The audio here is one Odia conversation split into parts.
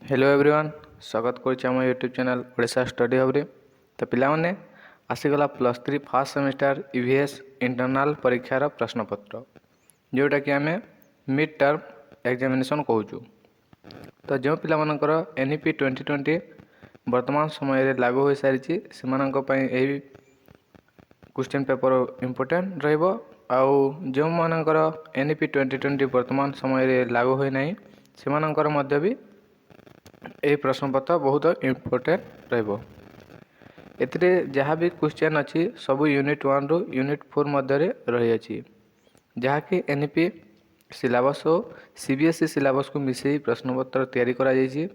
हेलो एवरीवन स्वागत करुच्चे आम YouTube channel Odisha study hub रे। तो पिलाने आसीगला +3 फर्स्ट सेमिस्टर ईवीएस इंटरनल परीक्षार प्रश्नपत्र जोटा कि आम मिड टर्म एग्जामिनेशन कहूँ। तो जो पिलामानकर एनईपी 2020 वर्तमान समय लागू हो सारी से क्वेश्चन पेपर इम्पोर्टेंट रहिबो। आउ जो मानकर एनईपी 2020 वर्तमान समय लागू होना से भी यही प्रश्नपत्र बहुत इम्पोर्टेंट रहिबो। एथिरे जहाँ भी क्वेश्चन अच्छी सबू यूनिट 1 रु यूनिट 4 मध्य रही अछि, जहाँकि एनईपी सिलेबस और सीबीएसई सिलेबस को मिसई प्रश्नपत्र तैयारी करा जायछि।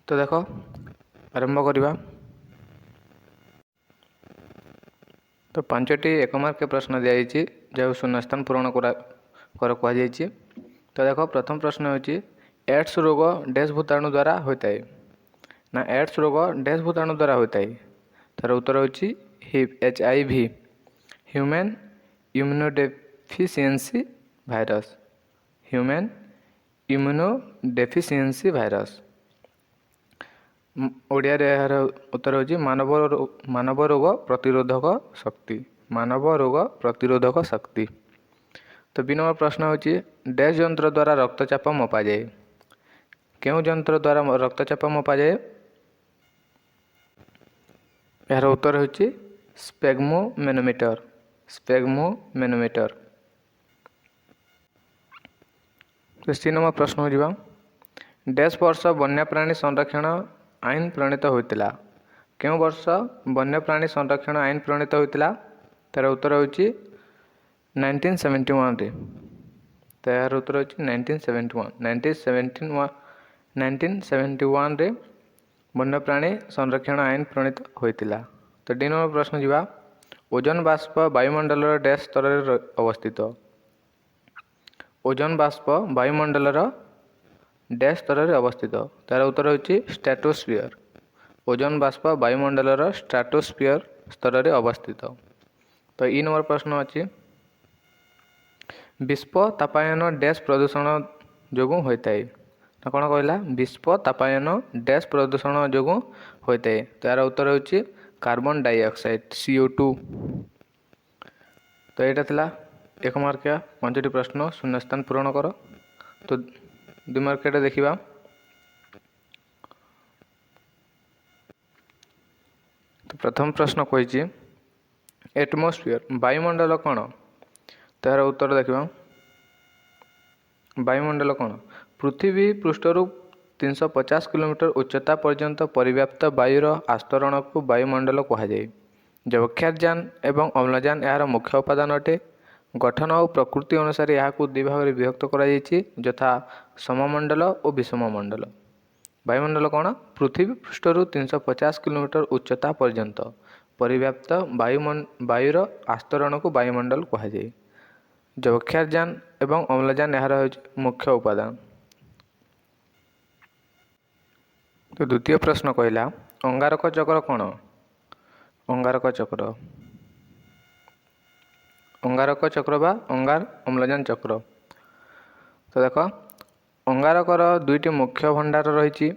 तो देखो आरंभ करिबा। तो 5टी एक मार्क के प्रश्न दिया जायछि जो शून्यस्थान पूरण कर कहा जायछि। तो देखो प्रथम प्रश्न होछि एड्स रोग डैश भूताणु द्वारा होता है ना। एड्स रोग डैश भूताणु द्वारा होता है, तार उत्तर होछि HIV human immunodeficiency virus. Human immunodeficiency virus Odia रे यार उत्तर होछि मानव रोग प्रतिरोधक शक्ति। मानव रोग प्रतिरोधक शक्ति। तो 2 नंबर प्रश्न होछि डैश यंत्र द्वारा रक्तचाप मपा जाए। क्यों यंत्र द्वारा रक्तचाप मपा जाए? यार उत्तर होछि स्पेग्मोमेनोमीटर। स्पेग्मोमेनोमीटर। 3 नंबर प्रश्न हो डैश वर्ष वन्यप्राणी संरक्षण आईन प्रणीत होता। क्यों वर्ष वन्यप्राणी संरक्षण आईन प्रणीत होता? तार उत्तर होछि 1971 रे। तो यार उत्तर होछि 1971 रे वन्यप्राणी संरक्षण आईन प्रणीत होता। तो 2 नंबर प्रश्न जीवा ओजोन बाष्प वायुमंडल डैश स्तर अवस्थित। ओजोन बाष्प वायुमंडल डैश स्तर अवस्थित। तार उत्तर होछि स्ट्रेटोस्फियर। ओजोन बाष्प वायुमंडल स्ट्रेटोस्फियर स्तर अवस्थित। तो 3 नंबर प्रश्न अच्छी विश्व तापायन डैश प्रदूषण जोगु होता है। तो कौन कहला विश्व तापायन डैश प्रदूषण जोगु होता है। तो यार उत्तर होछि कार्बन डाइऑक्साइड CO2। तो यहाँ थिला 1 मार्किया 5टी प्रश्न शून्यस्थान पूरण कर। तो 2 मार्किया देखिबा। तो प्रथम प्रश्न कही एटमोस्फियर वायुमंडल कौन? तो यार उत्तर देखिबा वायुमंडल कौन पृथ्वी पृष्ठरु 350 किलोमीटर उच्चता पर्यंत परिव्याप्त वायुर आस्तरण को वायुमंडल कहा जाए। जबक्षारजान एवं अम्लजान यार मुख्य उपादान अटे। गठन और प्रकृति अनुसार यहाँ 2 भाग में विभक्त करा जायछि, यथा सममंडल और विषममंडल। वायुमंडल कौन पृथ्वी पृष्ठरु 350 किलोमीटर उच्चता पर्यंत परिव्याप्त वायुर आस्तरण को वायुमंडल कहा जाए। जबक्षारजान एवं अम्लजान यार मुख्य उपादान। तो द्वितीय प्रश्न कहला अंगारक चक्र कौन? अंगारक चक्र अंगारक चक्र बा अंगार अम्लजान चक्र। तो देख अंगारकर 2टी मुख्य भंडार रही।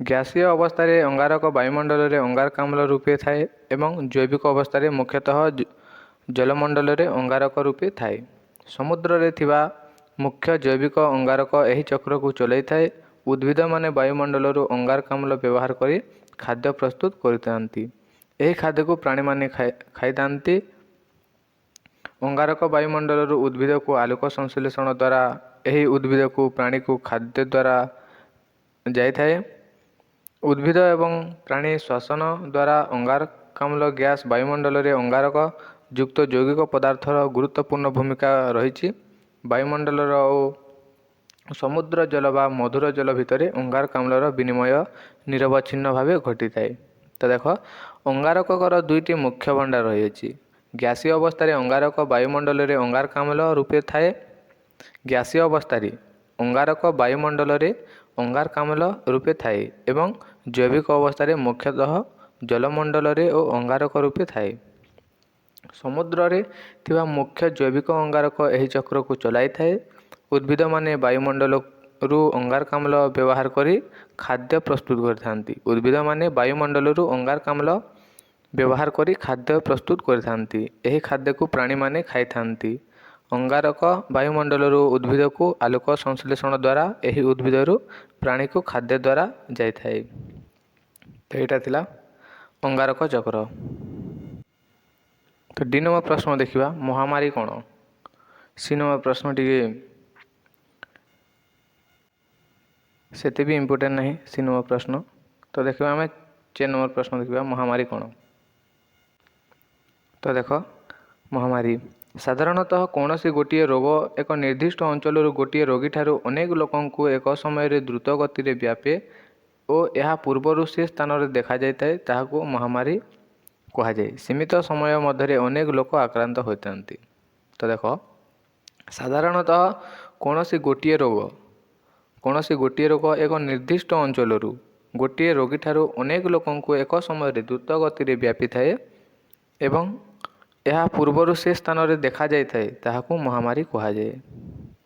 गैसीय अवस्था अंगारक वायुमंडल रे अंगारकाम्ल रूपे थाए एवं जैविक अवस्था मुख्यतः जलमंडल रे अंगारक रूपे थाए। समुद्र रे थिबा मुख्य जैविक अंगारक एही चक्र को चलाई थाए। उद्भिद माने वायुमंडल अंगारकाम्ल व्यवहार करी खाद्य प्रस्तुत करथांती। एही खाद्य को प्राणी माने खाइथांती। अंगारक वायुमंडल उद्भिद को आलोक संश्लेषण द्वारा एही उद्भिद को प्राणी को खाद्य द्वारा जाई थाए। उद्भिद एवं प्राणी श्वसन द्वारा अंगारकाम्ल गैस वायुमंडल रे अंगारक युक्त यौगिक पदार्थर गुरुत्वपूर्ण भूमिका रही। वायुमंडल और समुद्र जल बा मधुर जल भितर अंगारकाम्लर विनिमय निरवच्छिन्न भाव घटी थाए। तो देख अंगारकर 2टी मुख्य भंडार रही। गैसीय अवस्था अंगारक वायुमंडल रे अंगारकाम्ल रूपे थाए। गैसीय अवस्था अंगारक वायुमंडल रे अंगारकाम्ल रूपे थाए एवं जैविक अवस्था मुख्यतः जलमंडल रे और अंगारक रूपे थाए। समुद्र रे थिबा मुख्य जैविक अंगारक एही चक्र को चलाई थाए। उद्भिद माने वायुमंडल ବାୟୁମଣ୍ଡଳରୁ ଅଙ୍ଗାରକାମ୍ଳ ବ୍ୟବହାର କରି ଖାଦ୍ୟ ପ୍ରସ୍ତୁତ କରିଥାନ୍ତି। ଉଦ୍ଭିଦମାନେ ବାୟୁମଣ୍ଡଳରୁ ଅଙ୍ଗାରକାମ୍ଳ ବ୍ୟବହାର କରି ଖାଦ୍ୟ ପ୍ରସ୍ତୁତ କରିଥାନ୍ତି। ଏହି ଖାଦ୍ୟକୁ ପ୍ରାଣୀମାନେ ଖାଇଥାନ୍ତି। ଅଙ୍ଗାରକ ବାୟୁମଣ୍ଡଳରୁ ଉଦ୍ଭିଦକୁ ଆଲୋକ ସଂଶ୍ଳେଷଣ ଦ୍ୱାରା ଏହି ଉଦ୍ଭିଦରୁ ପ୍ରାଣୀକୁ ଖାଦ୍ୟ ଦ୍ୱାରା ଯାଇଥାଏ। ତ ଏଇଟା ଥିଲା ଅଙ୍ଗାରକ ଚକ୍ର। ତ ଡି ନମ୍ବର ପ୍ରଶ୍ନ ଦେଖିବା, ମହାମାରୀ କ'ଣ? ସି ନମ୍ବର ପ୍ରଶ୍ନ ଟିକେ ସେତେ ବି ଇମ୍ପୋର୍ଟାଣ୍ଟ ନାହିଁ। ସି ନମ୍ବର ପ୍ରଶ୍ନ। ତ ଦେଖିବା ଆମେ 4 ନମ୍ବର ପ୍ରଶ୍ନ ଦେଖିବା, ମହାମାରୀ କ'ଣ? ତ ଦେଖ, ମହାମାରୀ ସାଧାରଣତଃ କୌଣସି ଗୋଟିଏ ରୋଗ ଏକ ନିର୍ଦ୍ଦିଷ୍ଟ ଅଞ୍ଚଳରୁ ଗୋଟିଏ ରୋଗୀଠାରୁ ଅନେକ ଲୋକଙ୍କୁ ଏକ ସମୟରେ ଦ୍ରୁତ ଗତିରେ ବ୍ୟାପେ ଓ ଏହା ପୂର୍ବରୁ ସେ ସ୍ଥାନରେ ଦେଖାଯାଇଥାଏ, ତାହାକୁ ମହାମାରୀ କୁହାଯାଏ। ସୀମିତ ସମୟ ମଧ୍ୟରେ ଅନେକ ଲୋକ ଆକ୍ରାନ୍ତ ହୋଇଥାନ୍ତି। ତ ଦେଖ, ସାଧାରଣତଃ କୌଣସି ଗୋଟିଏ ରୋଗ ଏକ ନିର୍ଦ୍ଦିଷ୍ଟ ଅଞ୍ଚଳରୁ ଗୋଟିଏ ରୋଗୀଠାରୁ ଅନେକ ଲୋକଙ୍କୁ ଏକ ସମୟରେ ଦ୍ରୁତ ଗତିରେ ବ୍ୟାପିଥାଏ ଏବଂ ଏହା ପୂର୍ବରୁ ସେ ସ୍ଥାନରେ ଦେଖାଯାଇଥାଏ, ତାହାକୁ ମହାମାରୀ କୁହାଯାଏ।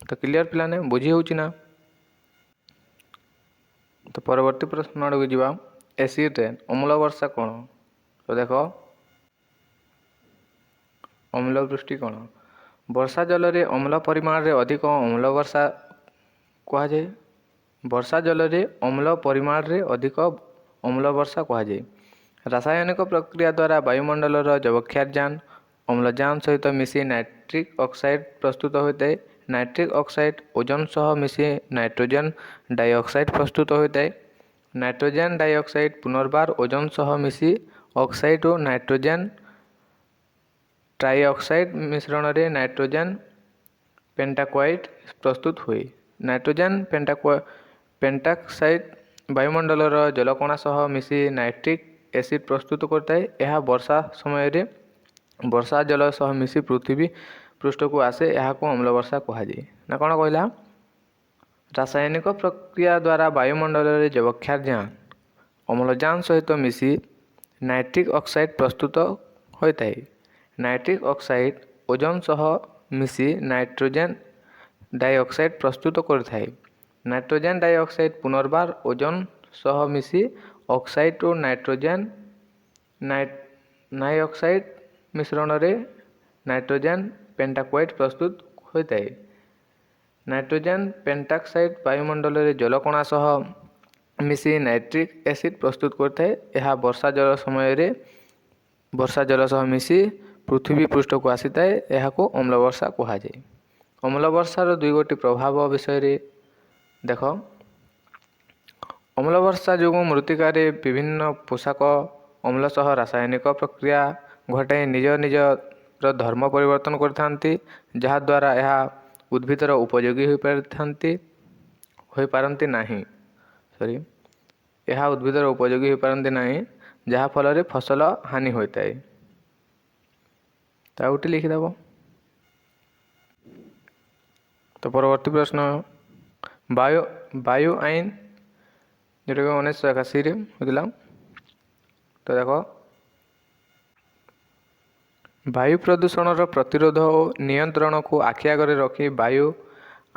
ତ କ୍ଲିଅର ପିଲାମାନେ, ବୁଝି ହେଉଛି ନା? ତ ପରବର୍ତ୍ତୀ ପ୍ରଶ୍ନ ଆଡ଼କୁ ଯିବା, ଏସିଡ୍ ରେନ୍ ଅମ୍ଳ ବର୍ଷା କ'ଣ? ତ ଦେଖ, ଅମ୍ଳ ବୃଷ୍ଟି କ'ଣ? ବର୍ଷା ଜଳରେ ଅମ୍ଳ ପରିମାଣରେ ଅଧିକ ଅମ୍ଳ ବର୍ଷା କୁହାଯାଏ। ବର୍ଷା ଜଳରେ ଅମ୍ଳ ପରିମାଣରେ ଅଧିକ ଅମ୍ଳ ବର୍ଷା କୁହାଯାଏ। ରାସାୟନିକ ପ୍ରକ୍ରିୟା ଦ୍ୱାରା ବାୟୁମଣ୍ଡଳର ଯବକ୍ଷାରଜାନ ଅମ୍ଳଜାନ ସହିତ ମିଶି ନାଇଟ୍ରିକ୍ ଅକ୍ସାଇଡ୍ ପ୍ରସ୍ତୁତ ହୋଇଥାଏ। ନାଇଟ୍ରିକ୍ ଅକ୍ସାଇଡ୍ ଓଜୋନ ସହ ମିଶି ନାଇଟ୍ରୋଜେନ୍ ଡାଇଅକ୍ସାଇଡ୍ ପ୍ରସ୍ତୁତ ହୋଇଥାଏ। ନାଇଟ୍ରୋଜେନ୍ ଡାଇଅକ୍ସାଇଡ୍ ପୁନର୍ବାର ଓଜୋନ ସହ ମିଶି ଅକ୍ସାଇଡ୍ ଓ ନାଇଟ୍ରୋଜେନ୍ ଟ୍ରାଇଅକ୍ସାଇଡ୍ ମିଶ୍ରଣରେ ନାଇଟ୍ରୋଜେନ୍ ପେଣ୍ଟାକ୍ସାଇଡ୍ ପ୍ରସ୍ତୁତ ହୁଏ। ନାଇଟ୍ରୋଜେନ୍ ପେଣ୍ଟାକ୍ସାଇଡ୍ ବାୟୁମଣ୍ଡଳର ଜଳକଣା ସହ ମିଶି ନାଇଟ୍ରିକ୍ ଏସିଡ୍ ପ୍ରସ୍ତୁତ କରିଥାଏ। ଏହା ବର୍ଷା ଜଳ ସହ ମିଶି ପୃଥିବୀ ପୃଷ୍ଠକୁ ଆସେ, ଏହାକୁ ଅମ୍ଳବର୍ଷା କୁହାଯାଏ। ନା କ'ଣ କହିଲା? ରାସାୟନିକ ପ୍ରକ୍ରିୟା ଦ୍ୱାରା ବାୟୁମଣ୍ଡଳରେ ଯବକ୍ଷାରଜାନ ଅମ୍ଳଜାନ ସହିତ ମିଶି ନାଇଟ୍ରିକ୍ ଅକ୍ସାଇଡ୍ ପ୍ରସ୍ତୁତ ହୋଇଥାଏ। ନାଇଟ୍ରିକ୍ ଅକ୍ସାଇଡ୍ ଓଜୋନ ସହ ମିଶି ନାଇଟ୍ରୋଜେନ୍ ଡାଇଅକ୍ସାଇଡ୍ ପ୍ରସ୍ତୁତ କରିଥାଏ। ନାଇଟ୍ରୋଜେନ୍ ଡାଇଅକ୍ସାଇଡ୍ ପୁନର୍ବାର ଓଜୋନ ସହ ମିଶି ଅକ୍ସାଇଡ୍ ଓ ନାଇଟ୍ରୋଜେନ୍ ନାଇଅକ୍ସାଇଡ୍ ମିଶ୍ରଣରେ ନାଇଟ୍ରୋଜେନ୍ ପେଣ୍ଟାକ୍ସାଇଡ୍ ପ୍ରସ୍ତୁତ ହୋଇଥାଏ। ନାଇଟ୍ରୋଜେନ୍ ପେଣ୍ଟାକ୍ସାଇଡ୍ ବାୟୁମଣ୍ଡଳରେ ଜଳକଣା ସହ ମିଶି ନାଇଟ୍ରିକ୍ ଏସିଡ୍ ପ୍ରସ୍ତୁତ କରିଥାଏ। ଏହା ବର୍ଷା ଜଳ ସହ ମିଶି ପୃଥିବୀ ପୃଷ୍ଠକୁ ଆସିଥାଏ, ଏହାକୁ ଅମ୍ଳବର୍ଷା କୁହାଯାଏ। ଅମ୍ଳବର୍ଷାର 2 ପ୍ରଭାବ ବିଷୟରେ ଦେଖ। ଅମ୍ଳବର୍ଷା ଯୋଗୁଁ ମୃତ୍ତିକାରେ ବିଭିନ୍ନ ପୋଷକ ଅମ୍ଳ ସହ ରାସାୟନିକ ପ୍ରକ୍ରିୟା ଘଟାଇ ନିଜର ଧର୍ମ ପରିବର୍ତ୍ତନ କରିଥାନ୍ତି, ଯାହାଦ୍ୱାରା ଏହା ଉଦ୍ଭିଦର ଉପଯୋଗୀ ହୋଇପାରନ୍ତି ନାହିଁ, ଯାହାଫଳରେ ଫସଲ ହାନି ହୋଇଥାଏ। ତା ଉଠି ଲିଖିଦେବ। ତ ପରବର୍ତ୍ତୀ ପ୍ରଶ୍ନ, ବାୟୁ ଆଇନ ଯେଉଁଟାକି 1981ରେ ହୋଇଥିଲା। ତ ଦେଖ, ବାୟୁ ପ୍ରଦୂଷଣର ପ୍ରତିରୋଧ ଓ ନିୟନ୍ତ୍ରଣକୁ ଆଖି ଆଗରେ ରଖି ବାୟୁ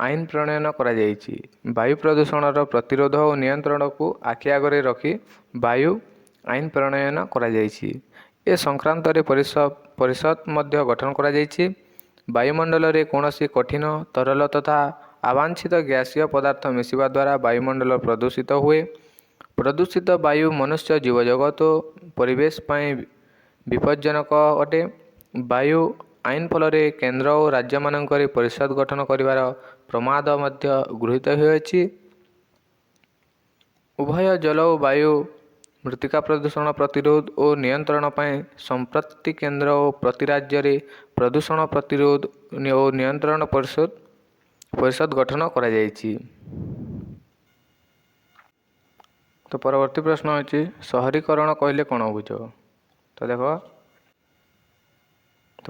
ଆଇନ ପ୍ରଣୟନ କରାଯାଇଛି। ବାୟୁ ପ୍ରଦୂଷଣର ପ୍ରତିରୋଧ ଓ ନିୟନ୍ତ୍ରଣକୁ ଆଖି ଆଗରେ ରଖି ବାୟୁ ଆଇନ ପ୍ରଣୟନ କରାଯାଇଛି। ଏ ସଂକ୍ରାନ୍ତରେ ପରିଷଦ ମଧ୍ୟ ଗଠନ କରାଯାଇଛି। ବାୟୁମଣ୍ଡଳରେ କୌଣସି କଠିନ, ତରଳ ତଥା ଅବାଞ୍ଛିତ ଗ୍ୟାସୀୟ ପଦାର୍ଥ ମିଶିବା ଦ୍ୱାରା ବାୟୁମଣ୍ଡଳ ପ୍ରଦୂଷିତ ହୁଏ। ପ୍ରଦୂଷିତ ବାୟୁ ମନୁଷ୍ୟ, ଜୀବଜଗତ ଓ ପରିବେଶ ପାଇଁ ବିପଜ୍ଜନକ ଅଟେ। ବାୟୁ ଆଇନ ଫଳରେ କେନ୍ଦ୍ର ଓ ରାଜ୍ୟମାନଙ୍କରେ ପରିଷଦ ଗଠନ କରିବାର ପ୍ରମାଦ ମଧ୍ୟ ଗୃହୀତ ହୋଇଅଛି। ଉଭୟ ଜଳ ଓ ବାୟୁ ମୃତ୍ତିକା ପ୍ରଦୂଷଣ ପ୍ରତିରୋଧ ଓ ନିୟନ୍ତ୍ରଣ ପାଇଁ ସମ୍ପ୍ରତି କେନ୍ଦ୍ର ଓ ପ୍ରତି ରାଜ୍ୟରେ ପ୍ରଦୂଷଣ ପ୍ରତିରୋଧ ଓ ନିୟନ୍ତ୍ରଣ ପରିଷଦ ଗଠନ କରାଯାଇଛି। ତ ପରବର୍ତ୍ତୀ ପ୍ରଶ୍ନ ହେଉଛି, ସହରୀକରଣ କହିଲେ କ'ଣ ବୁଝ? ତ ଦେଖ,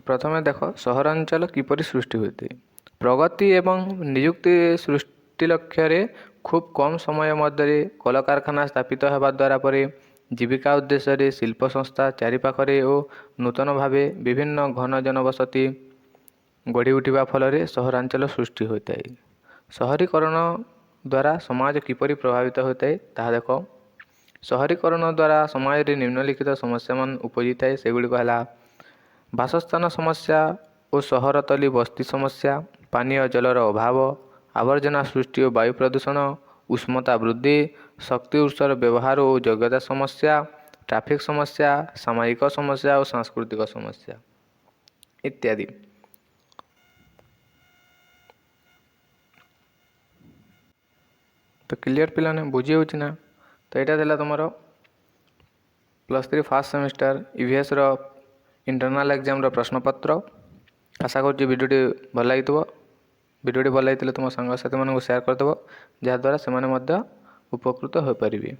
ପ୍ରଥମେ ଦେଖ, ସହରାଞ୍ଚଳ କିପରି ସୃଷ୍ଟି ହୋଇଥାଏ? ପ୍ରଗତି ଏବଂ ନିଯୁକ୍ତି ସୃଷ୍ଟି ଲକ୍ଷ୍ୟରେ ଖୁବ୍ କମ୍ ସମୟ ମଧ୍ୟରେ କଳକାରଖାନା ସ୍ଥାପିତ ହେବା ଦ୍ୱାରା ପରେ ଜୀବିକା ଉଦ୍ଦେଶ୍ୟରେ ଶିଳ୍ପ ସଂସ୍ଥା ଚାରିପାଖରେ ଓ ନୂତନ ଭାବେ ବିଭିନ୍ନ ଘନ ଜନବସତି ଗଢ଼ି ଉଠିବା ଫଳରେ ସହରାଞ୍ଚଳ ସୃଷ୍ଟି ହୋଇଥାଏ। ସହରୀକରଣ ଦ୍ୱାରା ସମାଜ କିପରି ପ୍ରଭାବିତ ହୋଇଥାଏ ତାହା ଦେଖ। ସହରୀକରଣ ଦ୍ୱାରା ସମାଜରେ ନିମ୍ନଲିଖିତ ସମସ୍ୟାମାନ ଉପୁଜିଥାଏ। ସେଗୁଡ଼ିକ ହେଲା ବାସସ୍ଥାନ ସମସ୍ୟା ଓ ସହରତଳି ବସ୍ତି ସମସ୍ୟା, ପାନୀୟ ଜଳର ଅଭାବ, ଆବର୍ଜନା ସୃଷ୍ଟି ଓ ବାୟୁ ପ୍ରଦୂଷଣ, ଉଷ୍ଣତା ବୃଦ୍ଧି, ଶକ୍ତି ଉତ୍ସର ବ୍ୟବହାର ଓ ଯୋଗ୍ୟତା ସମସ୍ୟା, ଟ୍ରାଫିକ୍ ସମସ୍ୟା, ସାମାଜିକ ସମସ୍ୟା ଓ ସାଂସ୍କୃତିକ ସମସ୍ୟା ଇତ୍ୟାଦି। ତ କ୍ଲିଅର ପିଲାମାନେ ବୁଝି ହେଉଛି ନା? ତ ଏଇଟା ଥିଲା ତୁମର +3 ଫାର୍ଷ୍ଟ ସେମିଷ୍ଟାର EVSର ଇଣ୍ଟରନାଲ୍ ଏକ୍ଜାମର ପ୍ରଶ୍ନପତ୍ର। ଆଶା କରୁଛି ଭିଡ଼ିଓଟି ଭଲ ଲାଗିଥିବ। ଭିଡ଼ିଓଟି ଭଲ ଲାଗିଥିଲେ ତୁମ ସାଙ୍ଗସାଥିମାନଙ୍କୁ ସେୟାର କରିଦେବ, ଯାହାଦ୍ୱାରା ସେମାନେ ମଧ୍ୟ ଉପକୃତ ହୋଇପାରିବେ।